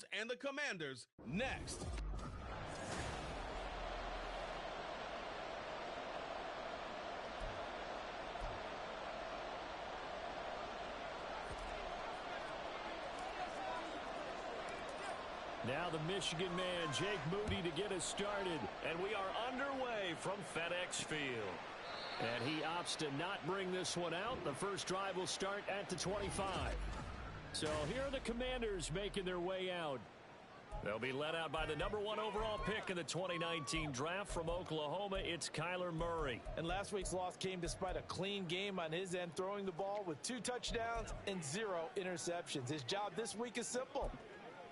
Commanders and the Commanders next. Now the Michigan man, Jake Moody, to get us started. And we are underway from FedEx Field. And he opts to not bring this one out. The first drive will start at the 25. So here are the Commanders making their way out. They'll be led out by the #1 overall pick in the 2019 draft from Oklahoma. It's Kyler Murray. And last week's loss came despite a clean game on his end, throwing the ball with 2 touchdowns and 0 interceptions. His job this week is simple.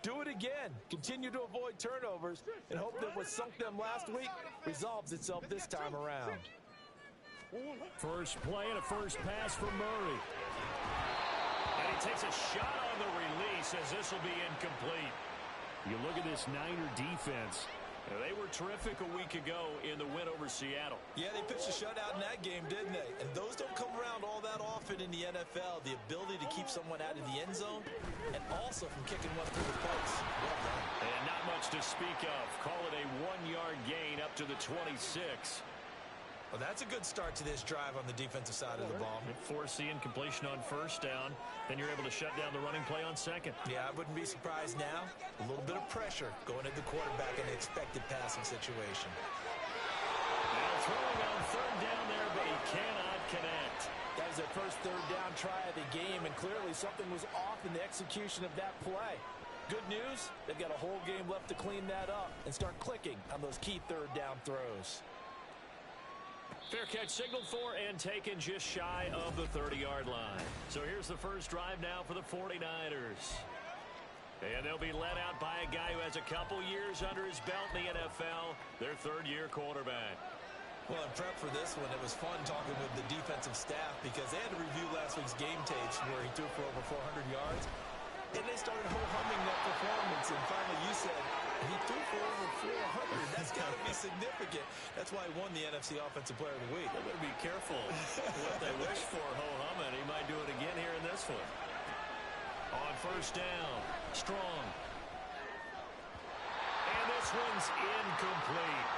Do it again. Continue to avoid turnovers and hope that what sunk them last week resolves itself this time around. First play and a first pass for Murray. And he takes a shot on the release as this will be incomplete. You look at this Niner defense. They were terrific a week ago in the win over Seattle. Yeah, they pitched a shutout in that game, didn't they? And those don't come around all that often in the NFL. The ability to keep someone out of the end zone and also from kicking one through the post. Well done. And not much to speak of. Call it a 1-yard gain up to the 26. Well, that's a good start to this drive on the defensive side of the ball. Force the incompletion on first down. Then you're able to shut down the running play on second. Yeah, I wouldn't be surprised now. A little bit of pressure going at the quarterback in the expected passing situation. Now throwing on third down there, but he cannot connect. That was their first third down try of the game, and clearly something was off in the execution of that play. Good news, they've got a whole game left to clean that up and start clicking on those key third down throws. Fair catch signaled for and taken just shy of the 30-yard line. So here's the first drive now for the 49ers. And they'll be led out by a guy who has a couple years under his belt in the NFL, their third-year quarterback. Well, in prep for this one, it was fun talking with the defensive staff because they had to review last week's game tapes where he threw for over 400 yards. And they started ho-humming that performance. And finally you said, he threw for over 400. That's got to be significant. That's why he won the NFC Offensive Player of the Week. They better be careful what they wish for, ho-humming. He might do it again here in this one. On first down, Strong. And this one's incomplete.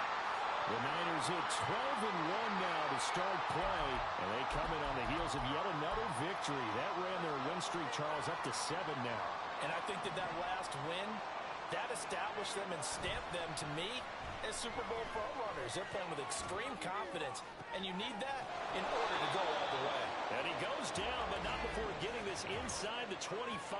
The Niners hit 12-1 now to start play, and they come in on the heels of yet another victory. That ran their win streak, Charles, up to 7 now. And I think that last win, that established them and stamped them, to me, as Super Bowl frontrunners. They're playing with extreme confidence, and you need that in order to go all the way. And he goes down, but not before getting this inside the 25.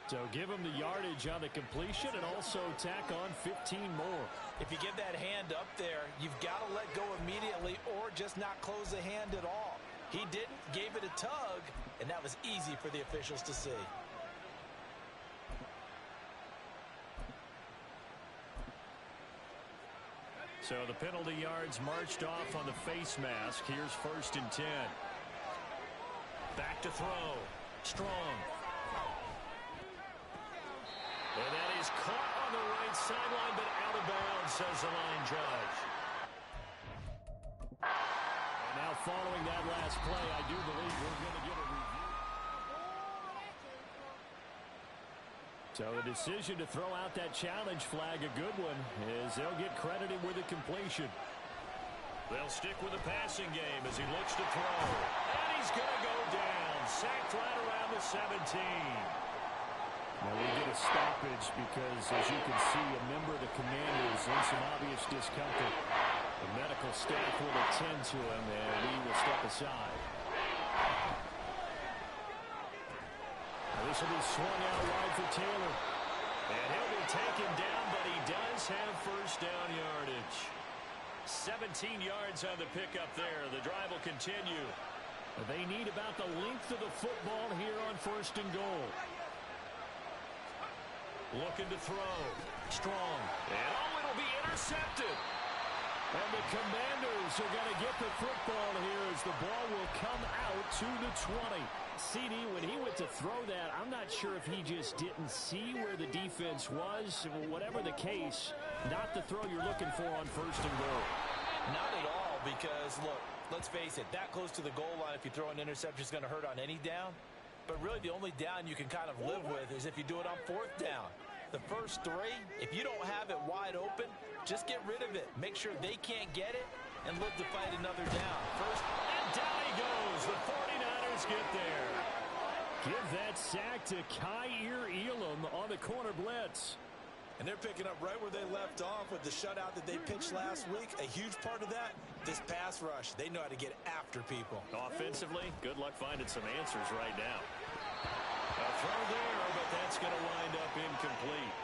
So give him the yardage on the completion and also tack on 15 more. If you get that hand up there, you've got to let go immediately or just not close the hand at all. He didn't, gave it a tug, and that was easy for the officials to see. So the penalty yards marched off on the face mask. Here's 1st and 10. Back to throw. Strong. And that is caught on the right sideline, but out of bounds, says the line judge. And now following that last play, I do believe we're going to get a review. So the decision to throw out that challenge flag, a good one, is they'll get credited with a completion. They'll stick with the passing game as he looks to throw. And he's going to go down, sacked right around the 17. Now we get a stoppage because, as you can see, a member of the Commanders in some obvious discomfort. The medical staff will attend to him, and we will step aside. Now this will be swung out wide for Taylor. And he'll be taken down, but he does have first down yardage. 17 yards on the pickup there. The drive will continue. They need about the length of the football here on 1st and goal. Looking to throw. Strong. And it'll be intercepted. And the Commanders are going to get the football here as the ball will come out to the 20. CD, when he went to throw that, I'm not sure if he just didn't see where the defense was. Whatever the case, not the throw you're looking for on 1st and goal. Not at all, because, look, Let's face it, that close to the goal line, if you throw an interception, is going to hurt on any down. But really, the only down you can kind of live with is if you do it on fourth down. The first three, if you don't have it wide open, just get rid of it. Make sure they can't get it and live to fight another down. First, and down he goes. The 49ers get there. Give that sack to Kaiir Elam on the corner blitz. And they're picking up right where they left off with the shutout that they pitched last week. A huge part of that, this pass rush. They know how to get after people. Offensively, good luck finding some answers right now. A throw there, but that's going to wind up incomplete.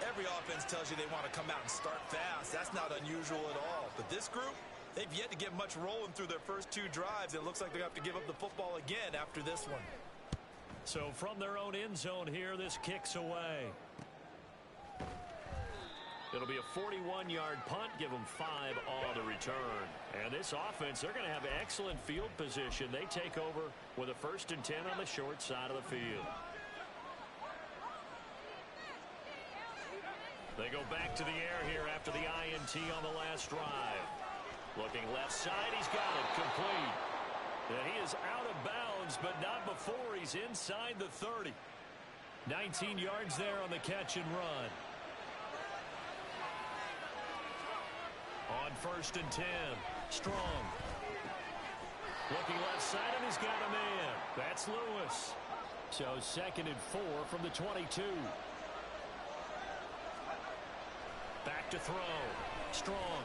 Every offense tells you they want to come out and start fast. That's not unusual at all. But this group, they've yet to get much rolling through their first two drives. It looks like they're going to have to give up the football again after this one. So from their own end zone here, this kicks away. It'll be a 41-yard punt, give them 5 on the return. And this offense, they're going to have excellent field position. They take over with a 1st and 10 on the short side of the field. They go back to the air here after the INT on the last drive. Looking left side, he's got it complete. And he is out of bounds, but not before he's inside the 30. 19 yards there on the catch and run. On 1st and 10, Strong. Looking left side, and he's got a man. That's Lewis. So 2nd and 4 from the 22. Back to throw. Strong.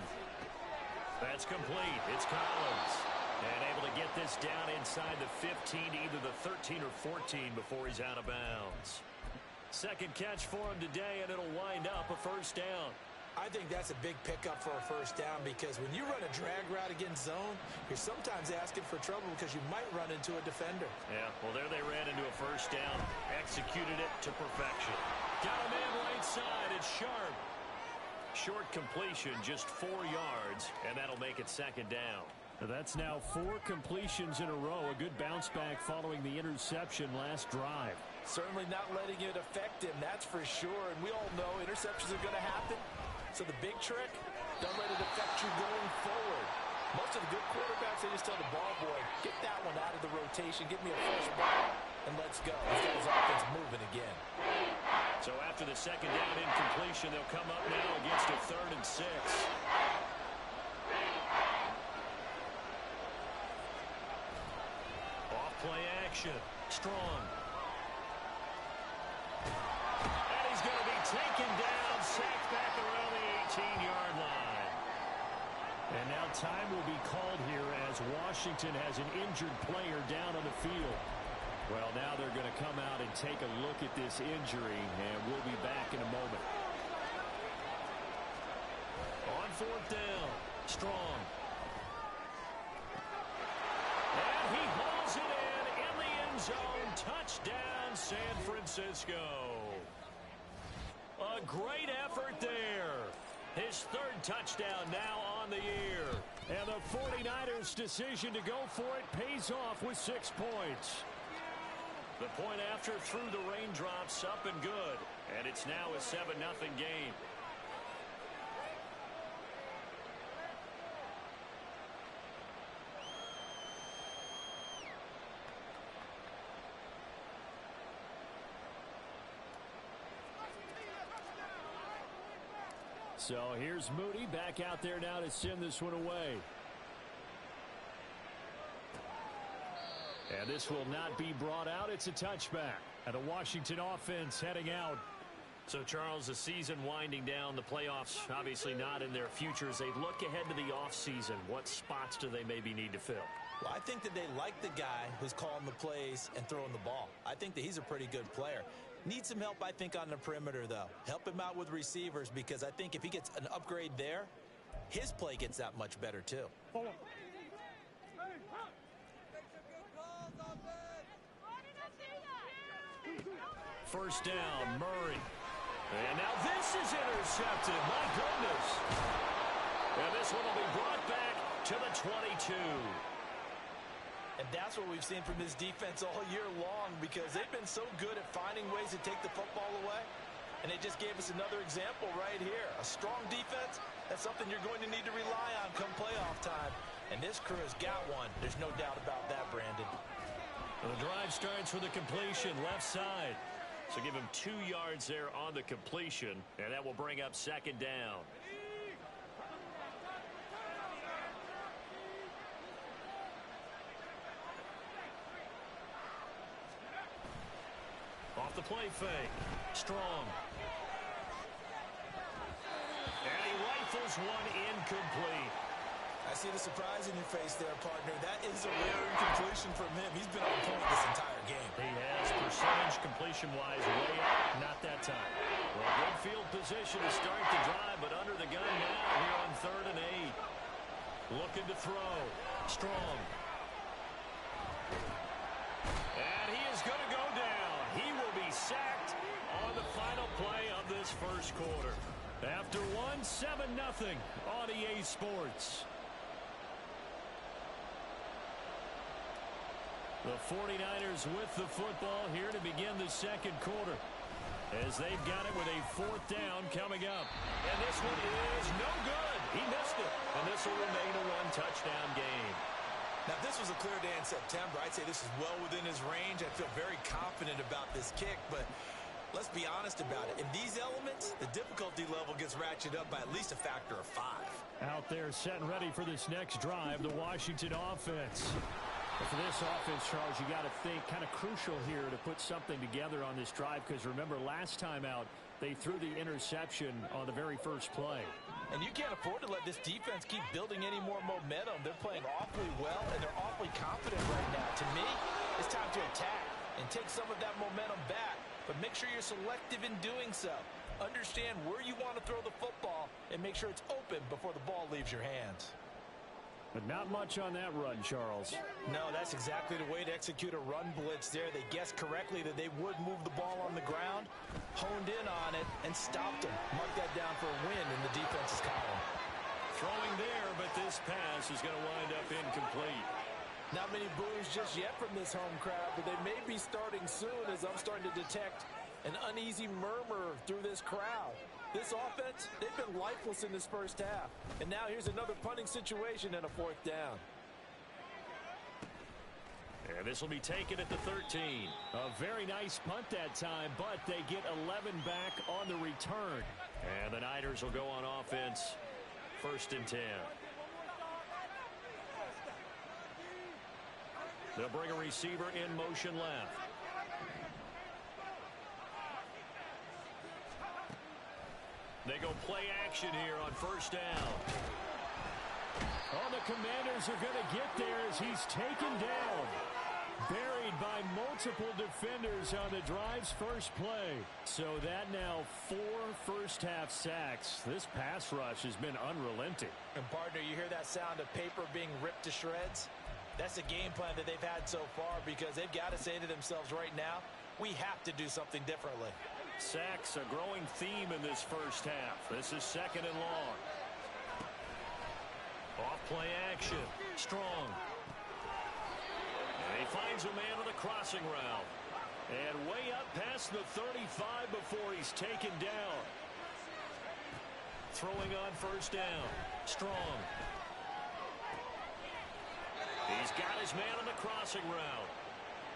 That's complete. It's Collins. And able to get this down inside the 15 to either the 13 or 14 before he's out of bounds. 2nd catch for him today, and it'll wind up a 1st down. I think that's a big pickup for a 1st down because when you run a drag route against zone, you're sometimes asking for trouble because you might run into a defender. Yeah, well, there they ran into a 1st down, executed it to perfection. Got a man right side. It's Sharp. Short completion, just 4 yards, and that'll make it 2nd down. That's now 4 completions in a row. A good bounce back following the interception last drive. Certainly not letting it affect him, that's for sure. And we all know interceptions are going to happen. So the big trick, don't let it affect you going forward. Most of the good quarterbacks, they just tell the ball boy, get that one out of the rotation, give me a fresh ball, and let's go. Let's get his offense moving again. So after the 2nd down incompletion, they'll come up now against a 3rd and 6. Off play action. Strong. And he's going to be taken down, sacked back around the 18-yard line. And now time will be called here as Washington has an injured player down on the field. Well, now they're going to come out and take a look at this injury, and we'll be back in a moment. On 4th down, Strong. And he hauls it in the end zone. Touchdown, San Francisco. A great effort there. His 3rd touchdown now on the year. And the 49ers' decision to go for it pays off with 6 points. The point after through the raindrops, up and good. And it's now a 7-0 game. So here's Moody back out there now to send this one away. And this will not be brought out. It's a touchback. And the Washington offense heading out. So, Charles, the season winding down, the playoffs obviously not in their future. As they look ahead to the offseason, what spots do they maybe need to fill? Well, I think that they like the guy who's calling the plays and throwing the ball. I think that he's a pretty good player. Needs some help, I think, on the perimeter, though. Help him out with receivers because I think if he gets an upgrade there, his play gets that much better, too. First down, Murray. And now this is intercepted. My goodness. And this one will be brought back to the 22. And that's what we've seen from this defense all year long because they've been so good at finding ways to take the football away. And they just gave us another example right here. A strong defense, that's something you're going to need to rely on come playoff time. And this crew has got one. There's no doubt about that, Brandon. Well, the drive starts with a completion left side. So give him 2 yards there on the completion, and that will bring up second down. Off the play fake. Strong. And he rifles one incomplete. I see the surprise in your face there, partner. That is a rare incompletion from him. He's been on point this entire game. He has percentage completion-wise way up. Not that time. Well, good field position to start the drive, but under the gun now here on 3rd and 8. Looking to throw. Strong. And he is going to go down. He will be sacked on the final play of this first quarter. After one, 7-0 on EA Sports. The 49ers with the football here to begin the second quarter, as they've got it with a 4th down coming up. And this one is no good. He missed it. And this will remain a 1-touchdown game. Now, if this was a clear day in September, I'd say this is well within his range. I feel very confident about this kick, but let's be honest about it. In these elements, the difficulty level gets ratcheted up by at least a factor of 5. Out there set and ready for this next drive, the Washington offense. For this offense, Charles, you got to think kind of crucial here to put something together on this drive, because remember last time out they threw the interception on the very first play. And you can't afford to let this defense keep building any more momentum. They're playing awfully well, and they're awfully confident right now. To me, it's time to attack and take some of that momentum back, but make sure you're selective in doing so. Understand where you want to throw the football and make sure it's open before the ball leaves your hands. But not much on that run, Charles. No, that's exactly the way to execute a run blitz there. They guessed correctly that they would move the ball on the ground, honed in on it, and stopped them. Mark that down for a win in the defense's column. Throwing there, but this pass is going to wind up incomplete. Not many boos just yet from this home crowd, but they may be starting soon, as I'm starting to detect an uneasy murmur through this crowd. This offense, they've been lifeless in this first half. And now here's another punting situation and a 4th down. And this will be taken at the 13. A very nice punt that time, but they get 11 back on the return. And the Niners will go on offense, 1st and 10. They'll bring a receiver in motion left. They go play action here on 1st down. Oh, the Commanders are going to get there as he's taken down. Buried by multiple defenders on the drive's first play. So that now 4 first-half sacks. This pass rush has been unrelenting. And, partner, you hear that sound of paper being ripped to shreds? That's a game plan that they've had so far, because they've got to say to themselves right now, we have to do something differently. Sacks, a growing theme in this first half. This is 2nd and long. Off play action. Strong. And he finds a man on the crossing route. And way up past the 35 before he's taken down. Throwing on 1st down. Strong. He's got his man on the crossing route.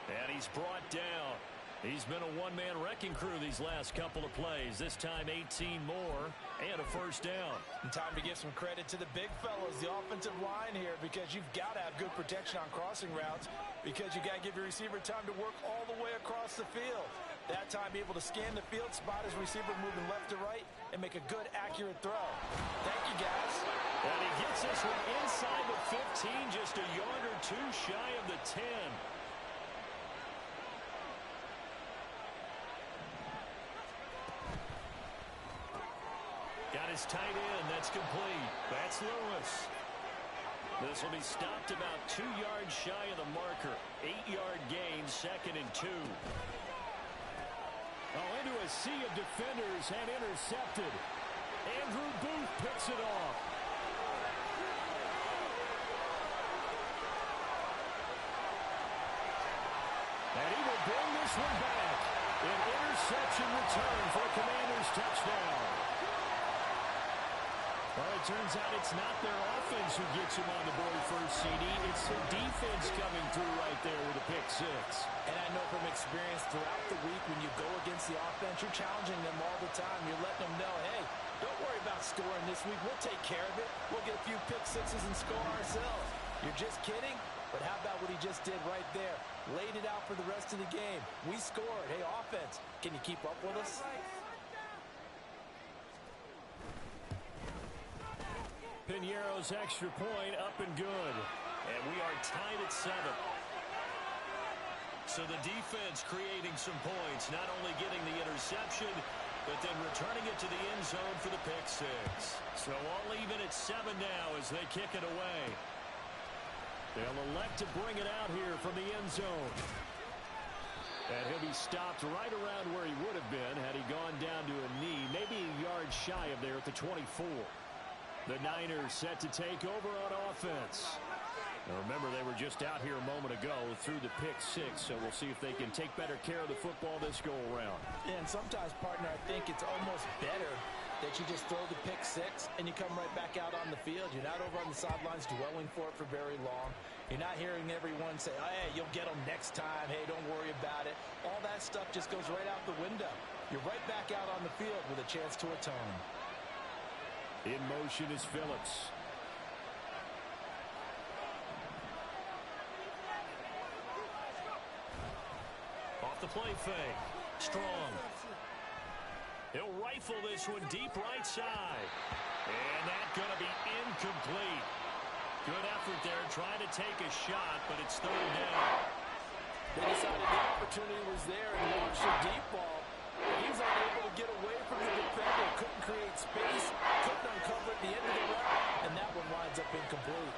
And he's brought down. He's been a one-man wrecking crew these last couple of plays. This time 18 more and a 1st down. And time to give some credit to the big fellas, the offensive line here, because you've got to have good protection on crossing routes, because you got to give your receiver time to work all the way across the field. That time be able to scan the field, spot his receiver moving left to right, and make a good, accurate throw. Thank you, guys. And he gets this one inside the 15, just a yard or 2 shy of the 10. Got his tight end. That's complete. That's Lewis. This will be stopped about 2 yards shy of the marker. 8-yard gain, 2nd and 2. Oh, into a sea of defenders and intercepted. Andrew Booth picks it off. And he will bring this one back. An interception return for a Commanders touchdown. Well, it turns out it's not their offense who gets them on the board first, CD. It's the defense coming through right there with a pick six. And I know from experience throughout the week when you go against the offense, you're challenging them all the time. You're letting them know, hey, don't worry about scoring this week. We'll take care of it. We'll get a few pick sixes and score ourselves. You're just kidding? But how about what he just did right there? Laid it out for the rest of the game. We scored. Hey, offense, can you keep up with us? Piñeiro's extra point up and good. And we are tied at 7. So the defense creating some points, not only getting the interception, but then returning it to the end zone for the pick six. So all even at 7 now as they kick it away. They'll elect to bring it out here from the end zone. And he'll be stopped right around where he would have been had he gone down to a knee, maybe a yard shy of there at the 24. The Niners set to take over on offense. Now remember, they were just out here a moment ago through the pick six, so we'll see if they can take better care of the football this go-around. And sometimes, partner, I think it's almost better that you just throw the pick six and you come right back out on the field. You're not over on the sidelines dwelling for it for very long. You're not hearing everyone say, oh, hey, you'll get them next time. Hey, don't worry about it. All that stuff just goes right out the window. You're right back out on the field with a chance to atone. In motion is Phillips. Off the play fake. Strong. He'll rifle this one deep right side. And that's going to be incomplete. Good effort there trying to take a shot, but it's third down. They decided the opportunity was there and launched a deep ball. He was unable to get away from the defender. Couldn't create space. Couldn't uncover at the end of the route. And that one winds up incomplete.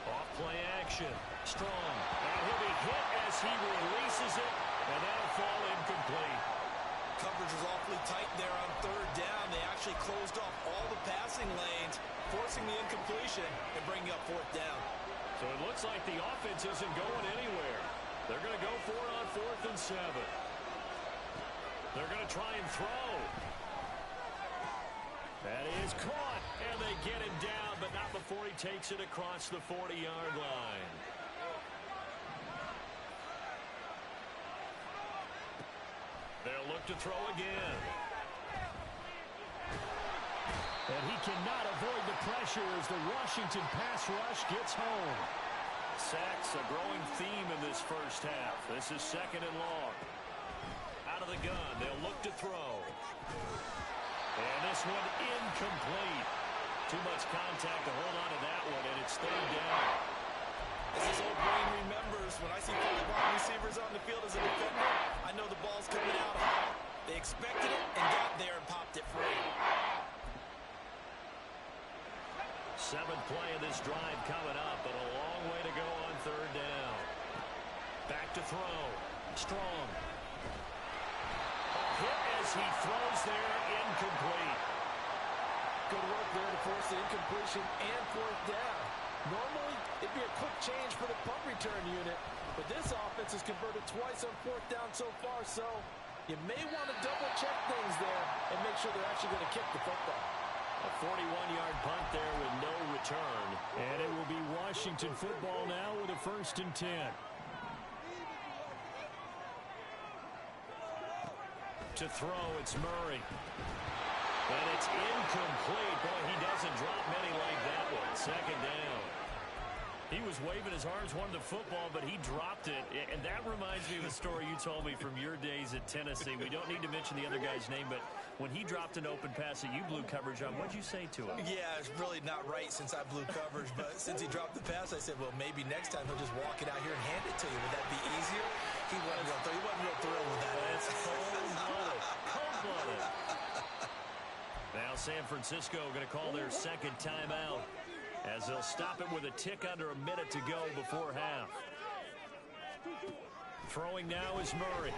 Off play action. Strong. And he'll be hit as he releases it. And that'll fall incomplete. Coverage was awfully tight there on third down. They actually closed off all the passing lanes, forcing the incompletion and bringing up fourth down. So it looks like the offense isn't going anywhere. They're going to go for it on 4th and 7. They're going to try and throw. That is caught, and they get him down, but not before he takes it across the 40-yard line. They'll look to throw again. And he cannot avoid the pressure as the Washington pass rush gets home. Sacks a growing theme in this first half. This is 2nd and long. Out of the gun, they'll look to throw. And this one incomplete. Too much contact to hold on to that one, and it's third down. As this old brain remembers, when I see 5 wide receivers on the field as a defender, I know the ball's coming out hot. They expected it and got there and popped it free. 7th play of this drive coming up, but a long way to go on third down. Back to throw. Strong. Hit as he throws there, incomplete. Good work there to force the incompletion and fourth down. Normally, it'd be a quick change for the punt return unit, but this offense has converted twice on fourth down so far, so you may want to double-check things there and make sure they're actually going to kick the football. A 41-yard punt there with no return. And it will be Washington football now with a 1st and 10. To throw, it's Murray. And it's incomplete. Boy, he doesn't drop many like that one. 2nd down. He was waving his arms, wanted the football, but he dropped it. And that reminds me of a story you told me from your days at Tennessee. We don't need to mention the other guy's name, but when he dropped an open pass that you blew coverage on, what'd you say to him? Yeah, it's really not right since I blew coverage, but since he dropped the pass, I said, well, maybe next time he'll just walk it out here and hand it to you. Would that be easier? He wasn't real thrilled with that. That's cold-blooded. Cold-blooded. Now San Francisco going to call their 2nd timeout, as they'll stop it with a tick under a minute to go before half. Throwing now is Murray.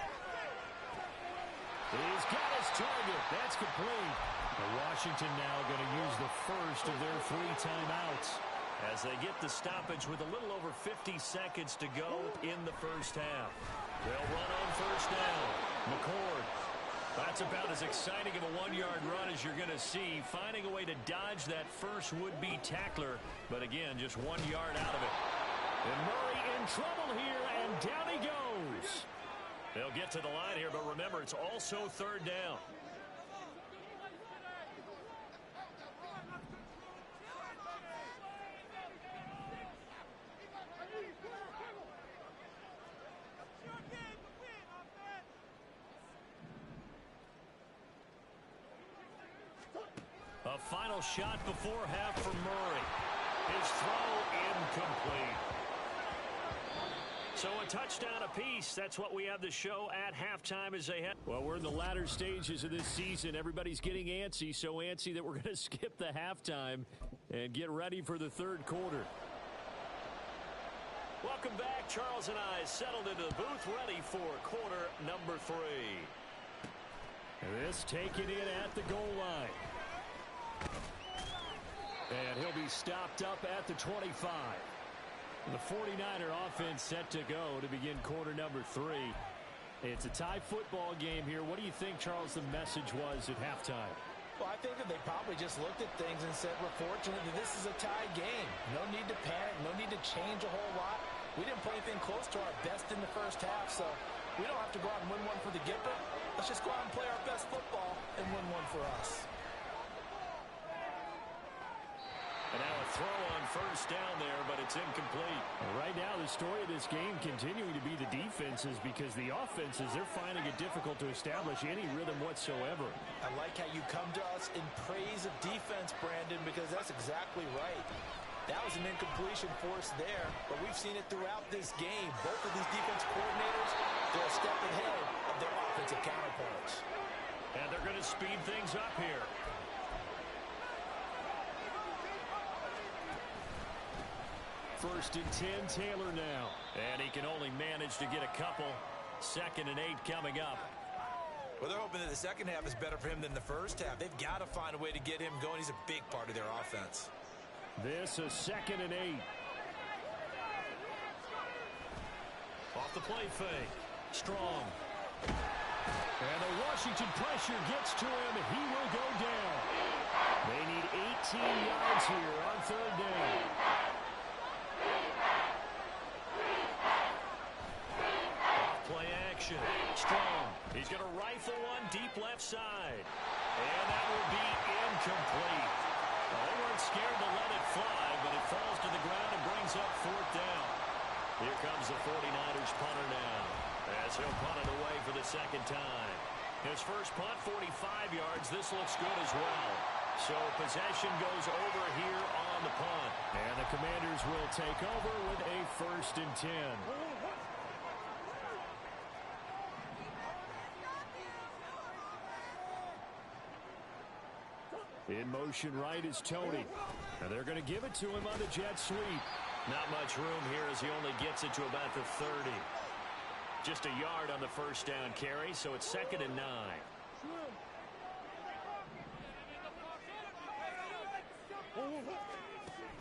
He's got his target. That's complete. Washington now going to use the first of their 3 timeouts as they get the stoppage with a little over 50 seconds to go in the first half. They'll run on 1st down. McCord. That's about as exciting of a one-yard run as you're going to see. Finding a way to dodge that first would-be tackler. But again, just 1 yard out of it. And Murray in trouble here, and down he goes. They'll get to the line here, but remember, it's also third down. A final shot before half for Murray. His throw incomplete. So a touchdown apiece. That's what we have to show at halftime as they head. Well, we're in the latter stages of this season. Everybody's getting antsy, so antsy that we're going to skip the halftime and get ready for the third quarter. Welcome back. Charles and I settled into the booth ready for quarter number 3. This taken in at the goal line. And he'll be stopped up at the 25. The 49er offense set to go to begin quarter number 3. It's a tie football game here. What do you think, Charles, the message was at halftime? Well, I think that they probably just looked at things and said, we're fortunate that this is a tie game. No need to panic. No need to change a whole lot. We didn't play anything close to our best in the first half, so we don't have to go out and win one for the Gipper. Let's just go out and play our best football and win one for us. And now a throw on first down there, but it's incomplete. Right now, the story of this game continuing to be the defenses, because the offenses, they're finding it difficult to establish any rhythm whatsoever. I like how you come to us in praise of defense, Brandon, because that's exactly right. That was an incompletion force there, but we've seen it throughout this game. Both of these defense coordinators, they're a step ahead of their offensive counterparts. And they're going to speed things up here. First and 10, Taylor now. And he can only manage to get a couple. 2nd and 8 coming up. Well, they're hoping that the second half is better for him than the first half. They've got to find a way to get him going. He's a big part of their offense. This is 2nd and 8. Off the play fake. Strong. And the Washington pressure gets to him. He will go down. They need 18 yards here on third down. Play action. Strong. He's going to rifle one deep left side. And that will be incomplete. Well, they weren't scared to let it fly, but it falls to the ground and brings up 4th down. Here comes the 49ers punter now, as he'll punt it away for the second time. His first punt, 45 yards. This looks good as well. So possession goes over here on the punt. And the Commanders will take over with a 1st and 10. In motion right is Tony. And they're going to give it to him on the jet sweep. Not much room here as he only gets it to about the 30. Just a yard on the first down carry, so it's 2nd and 9.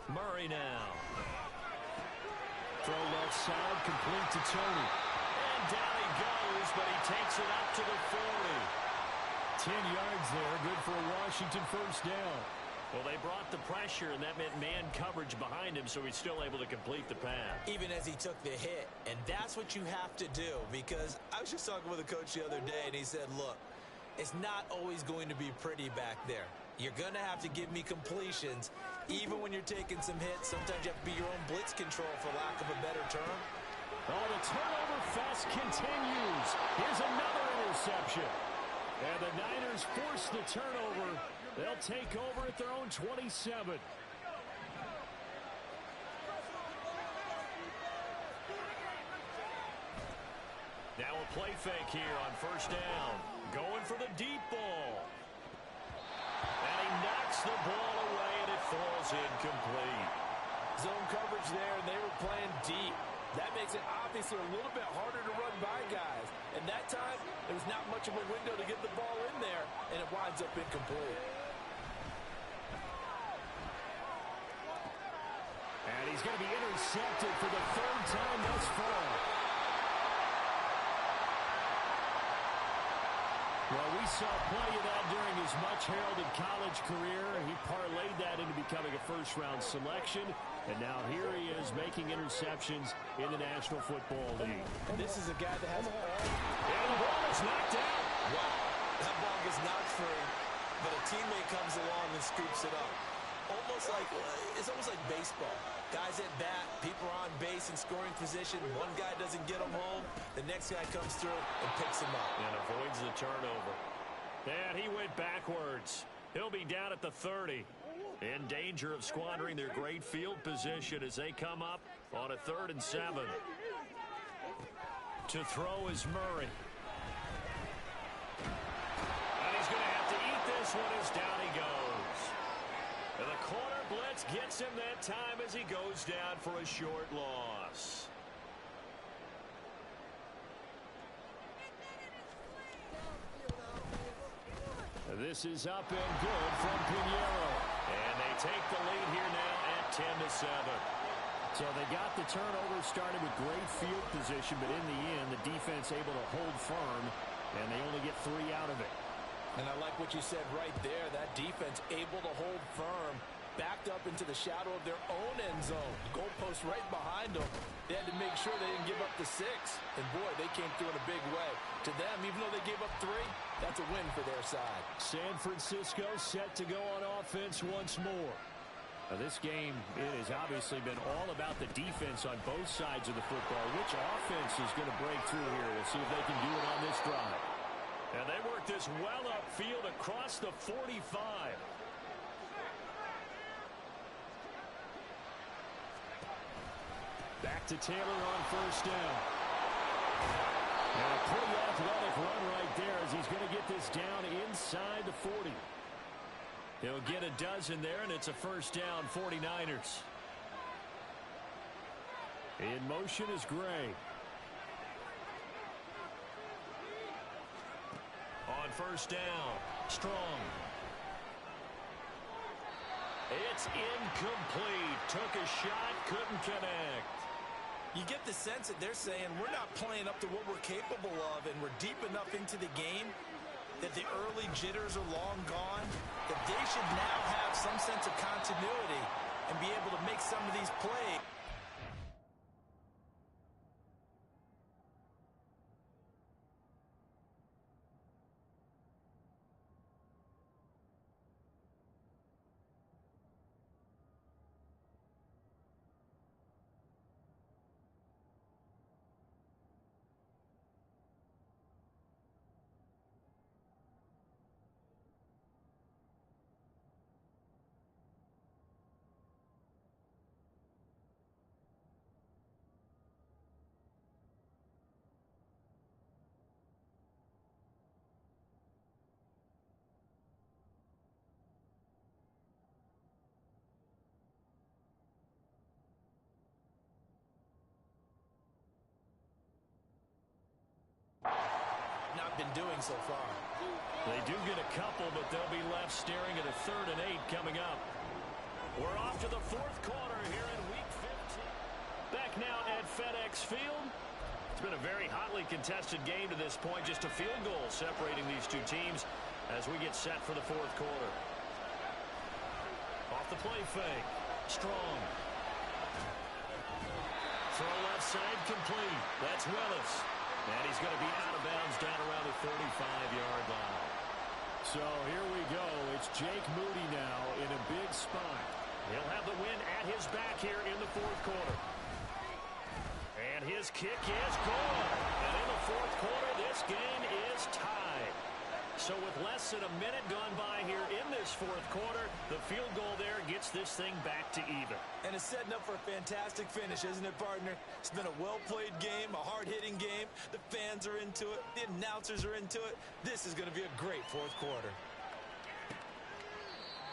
Murray now. Throw left side, complete to Tony. And down he goes, but he takes it up to the 40. 10 yards there, good for a Washington first down. Well, they brought the pressure, and that meant man coverage behind him, so he's still able to complete the pass. Even as he took the hit, and that's what you have to do, because I was just talking with a coach the other day, and he said, look, it's not always going to be pretty back there. You're going to have to give me completions, even when you're taking some hits. Sometimes you have to be your own blitz control, for lack of a better term. Oh, the turnover fest continues. Here's another interception. And the Niners force the turnover. They'll take over at their own 27. Now a play fake here on first down. Going for the deep ball. And he knocks the ball away, and it falls incomplete. Zone coverage there, and they were playing deep. That makes it obviously a little bit harder to run by guys. And that time, there was not much of a window to get the ball in there, and it winds up incomplete. And he's going to be intercepted for the 3rd time thus far. Well, we saw plenty of that during his much-heralded college career. He parlayed that into becoming a first-round selection, and now here he is making interceptions in the National Football League. And this is a guy that has... And the ball is knocked out. Wow, that ball gets knocked free, but a teammate comes along and scoops it up. It's almost like baseball. Guys at bat, people are on base in scoring position. One guy doesn't get him home. The next guy comes through and picks him up. And avoids the turnover. And he went backwards. He'll be down at the 30. In danger of squandering their great field position as they come up on a 3rd and 7. To throw is Murray. And he's going to have to eat this one as down he goes. And the corner blitz gets him that time as he goes down for a short loss. This is up and good from Pinheiro. And they take the lead here now at 10-7. So they got the turnover started with great field position, but in the end, the defense able to hold firm, and they only get 3 out of it. And I like what you said right there. That defense able to hold firm, backed up into the shadow of their own end zone. Goalpost right behind them. They had to make sure they didn't give up the 6. And boy, they came through in a big way. To them, even though they gave up 3, that's a win for their side. San Francisco set to go on offense once more. Now, this game, it has obviously been all about the defense on both sides of the football. Which offense is going to break through here? We'll see if they can do it on this drive. And they work this well upfield across the 45. Back to Taylor on first down. And a pretty athletic run right there as he's going to get this down inside the 40. He'll get a dozen there, and it's a first down, 49ers. In motion is Gray. On first down, Strong. It's incomplete. Took a shot, couldn't connect. You get the sense that they're saying we're not playing up to what we're capable of, and we're deep enough into the game that the early jitters are long gone, that they should now have some sense of continuity and be able to make some of these plays. Not been doing so far. They do get a couple, but they'll be left staring at a 3rd and 8 coming up. We're off to the 4th quarter here in Week 15. Back now at FedEx Field. It's been a very hotly contested game to this point. Just a field goal separating these two teams as we get set for the 4th quarter. Off the play fake. Strong. Throw left side complete. That's Willis. And he's going to be out of bounds down around the 35-yard line. So here we go. It's Jake Moody now in a big spot. He'll have the win at his back here in the 4th quarter. And his kick is good. And in the 4th quarter, this game is tied. So with less than a minute gone by here in this 4th quarter, the field goal there gets this thing back to even. And it's setting up for a fantastic finish, isn't it, partner? It's been a well-played game, a hard-hitting game. The fans are into it. The announcers are into it. This is going to be a great 4th quarter.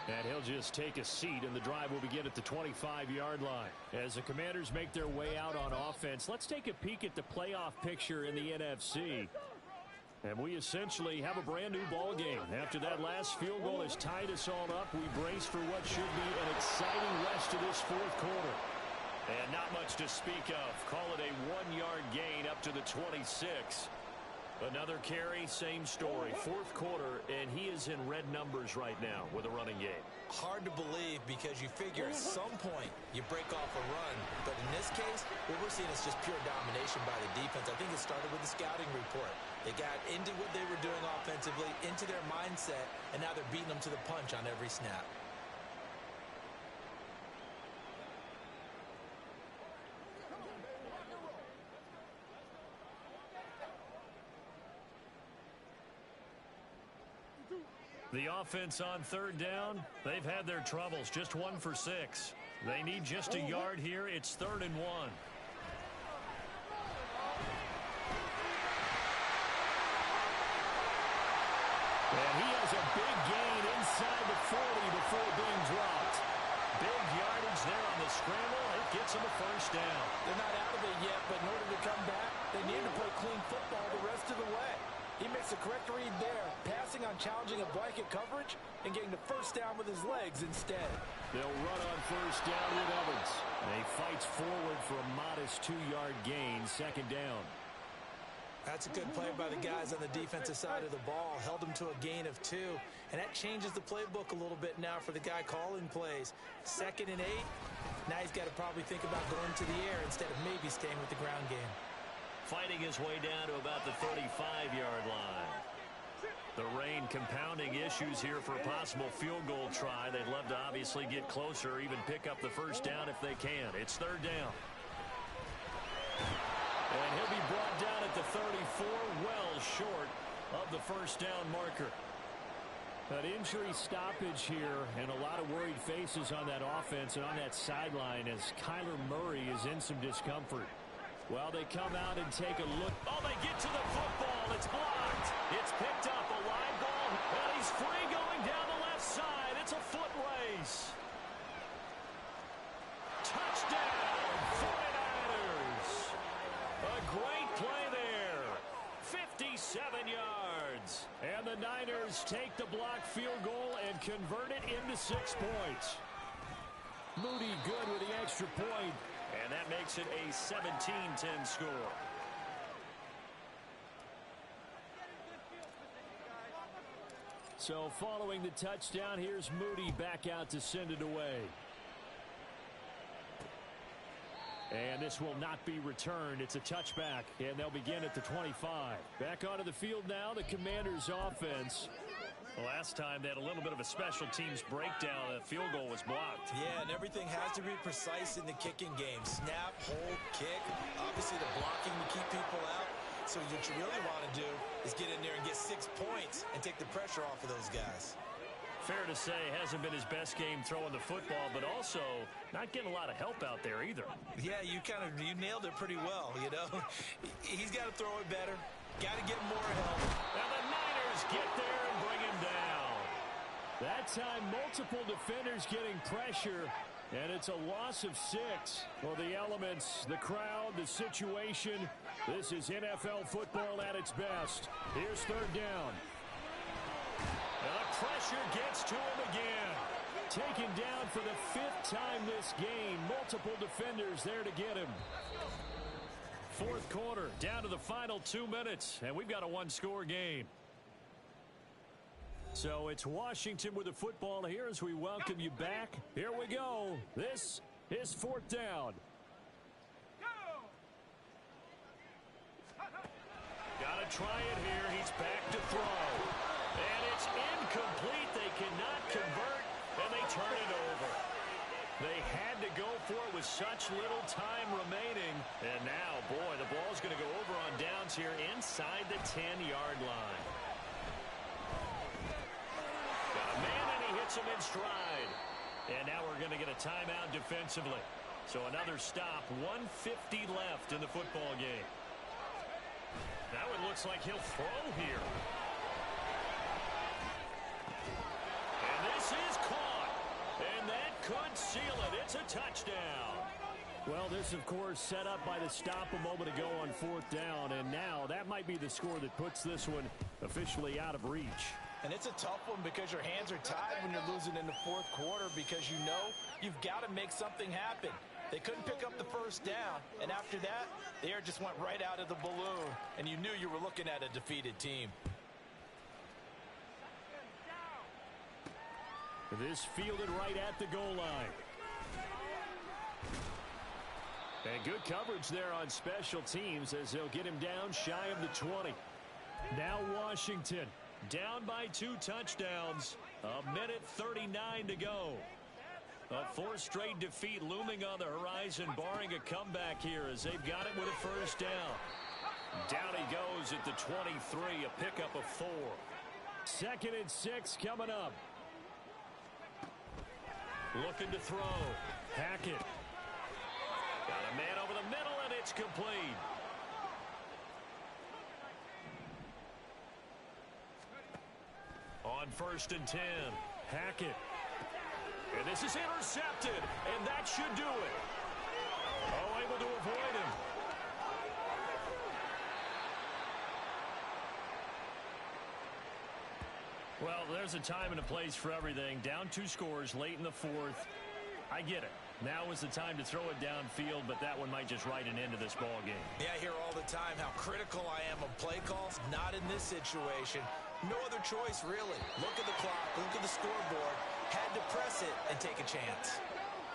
And he'll just take a seat, and the drive will begin at the 25-yard line. As the Commanders make their way out on offense, let's take a peek at the playoff picture in the NFC. And we essentially have a brand-new ball game. After that last field goal has tied us all up, we brace for what should be an exciting rest of this 4th quarter. And not much to speak of. Call it a 1-yard gain up to the 26. Another carry, same story. Fourth quarter, and he is in red numbers right now with a running game. Hard to believe because you figure at some point you break off a run. But in this case, what we're seeing is just pure domination by the defense. I think it started with the scouting report. They got into what they were doing offensively, into their mindset, and now they're beating them to the punch on every snap. The offense on third down, they've had their troubles, just 1 for 6. They need just a yard here. It's 3rd and 1. And he has a big gain inside the 40 before being dropped. Big yardage there on the scramble. It gets him a first down. They're not out of it yet, but in order to come back, they need to play clean football the rest of the way. He makes the correct read there, passing on challenging a blanket coverage and getting the first down with his legs instead. They'll run on first down with Evans. And he fights forward for a modest 2-yard gain, 2nd down. That's a good play by the guys on the defensive side of the ball. Held him to a gain of 2. And that changes the playbook a little bit now for the guy calling plays. 2nd and 8. Now he's got to probably think about going to the air instead of maybe staying with the ground game. Fighting his way down to about the 35-yard line. The rain compounding issues here for a possible field goal try. They'd love to obviously get closer, even pick up the first down if they can. It's 3rd down. And he'll be brought down at the 34, well short of the first down marker. An injury stoppage here and a lot of worried faces on that offense and on that sideline as Kyler Murray is in some discomfort. Well, they come out and take a look. Oh, they get to the football. It's blocked. It's picked up. A live ball. And he's free going down the left side. It's a foot race. Touchdown, 49ers. A great play there. 57 yards. And the Niners take the blocked field goal and convert it into 6 points. Moody good with the extra point. And that makes it a 17-10 score. So following the touchdown, here's Moody back out to send it away. And this will not be returned. It's a touchback, and they'll begin at the 25. Back onto the field now, the Commanders offense. Last time they had a little bit of a special teams breakdown. The field goal was blocked. Yeah, and everything has to be precise in the kicking game. Snap, hold, kick. Obviously the blocking to keep people out. So what you really want to do is get in there and get 6 points and take the pressure off of those guys. Fair to say, hasn't been his best game throwing the football, but also not getting a lot of help out there either. Yeah, you nailed it pretty well, you know. He's got to throw it better. Got to get more help. And the Niners get there and bring him down. That time, multiple defenders getting pressure, and it's a loss of 6. Well, the elements, the crowd, the situation, this is NFL football at its best. Here's 3rd down. And the pressure gets to him again. Taken down for the 5th time this game. Multiple defenders there to get him. 4th quarter, down to the final 2 minutes, and we've got a 1-score game. So it's Washington with the football here as we welcome you back. Here we go. This is 4th down. Gotta try it here. He's back to throw. And it's incomplete. They cannot convert, and they turn it over. They had to go for it with such little time remaining. And now, boy, the ball's going to go over on downs here inside the 10-yard line. Got a man, and he hits him in stride. And now we're going to get a timeout defensively. So another stop, 1:50 left in the football game. Now it looks like he'll throw here. And this is caught. And that could seal it. It's a touchdown. Well, this, of course, set up by the stop a moment ago on 4th down. And now that might be the score that puts this one officially out of reach. And it's a tough one because your hands are tied when you're losing in the 4th quarter because you know you've got to make something happen. They couldn't pick up the first down, and after that, the air just went right out of the balloon, and you knew you were looking at a defeated team. This fielded right at the goal line. And good coverage there on special teams as they'll get him down shy of the 20. Now Washington down by 2 touchdowns. 1:39 to go. A 4th straight defeat looming on the horizon, barring a comeback here as they've got it with a first down. Down he goes at the 23, a pickup of 4. 2nd and 6 coming up. Looking to throw. Hackett. Got a man over the middle, and it's complete. On 1st and 10, Hackett. And this is intercepted, and that should do it. Oh, able to avoid him. Well, there's a time and a place for everything. Down 2 scores late in the 4th. I get it. Now is the time to throw it downfield, but that one might just write an end to this ball game. Yeah, I hear all the time how critical I am of play calls. Not in this situation. No other choice, really. Look at the clock. Look at the scoreboard. Had to press it and take a chance.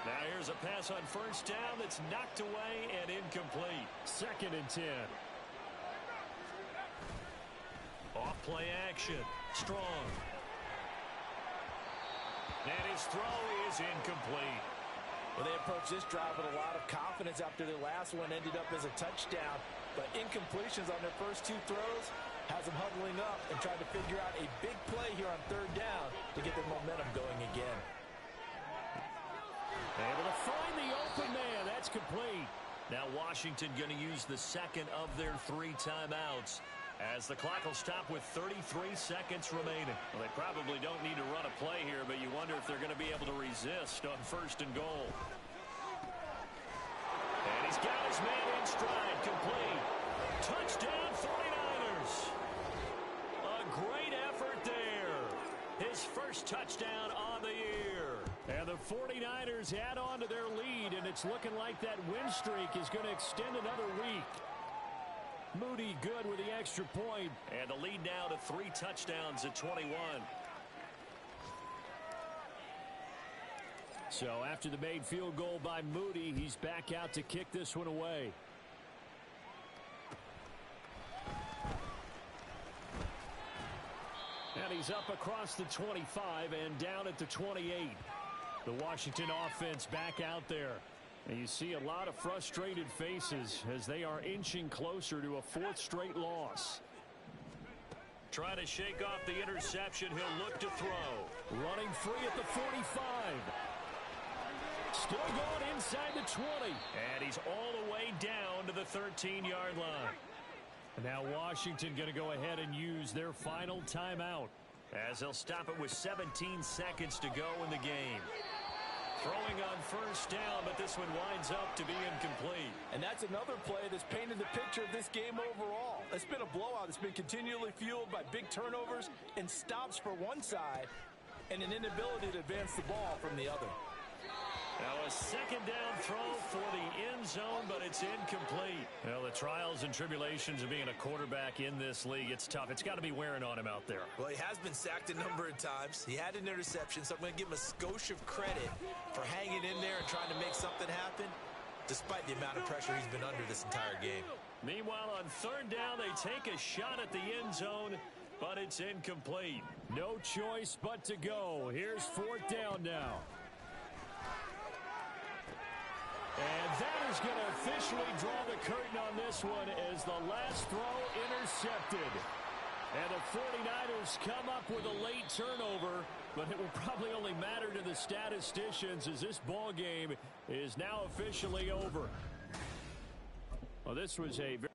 Now here's a pass on 1st down that's knocked away and incomplete. 2nd and 10. Off play action. Strong. And his throw is incomplete. Well, they approached this drive with a lot of confidence after their last one ended up as a touchdown. But incompletions on their first 2 throws has them huddling up and trying to figure out a big play here on 3rd down to get their momentum going again. Able to find the open man. That's complete. Now Washington going to use the 2nd of their 3 timeouts as the clock will stop with 33 seconds remaining. Well, they probably don't need to run a play here, but you wonder if they're going to be able to resist on 1st and goal. And he's got his man in stride, complete. Touchdown 49ers. A great effort there. His first touchdown on the year. And the 49ers add on to their lead, and it's looking like that win streak is going to extend another week. Moody good with the extra point, and the lead now to 3 touchdowns at 21. So after the made field goal by Moody, he's back out to kick this one away. And he's up across the 25 and down at the 28. The Washington offense back out there. And you see a lot of frustrated faces as they are inching closer to a 4th straight loss. Trying to shake off the interception. He'll look to throw. Running free at the 45. Still going inside the 20. And he's all the way down to the 13-yard line. And now Washington going to go ahead and use their final timeout as they'll stop it with 17 seconds to go in the game. Throwing on 1st down, but this one winds up to be incomplete. And that's another play that's painted the picture of this game overall. It's been a blowout. It's been continually fueled by big turnovers and stops for one side and an inability to advance the ball from the other. Now a 2nd down throw for the end zone, but it's incomplete. Well, the trials and tribulations of being a quarterback in this league, it's tough. It's got to be wearing on him out there. Well, he has been sacked a number of times. He had an interception, so I'm going to give him a skosh of credit for hanging in there and trying to make something happen, despite the amount of pressure he's been under this entire game. Meanwhile, on 3rd down, they take a shot at the end zone, but it's incomplete. No choice but to go. Here's 4th down now. And that is going to officially draw the curtain on this one as the last throw intercepted. And the 49ers come up with a late turnover, but it will probably only matter to the statisticians as this ball game is now officially over. Well, this was a very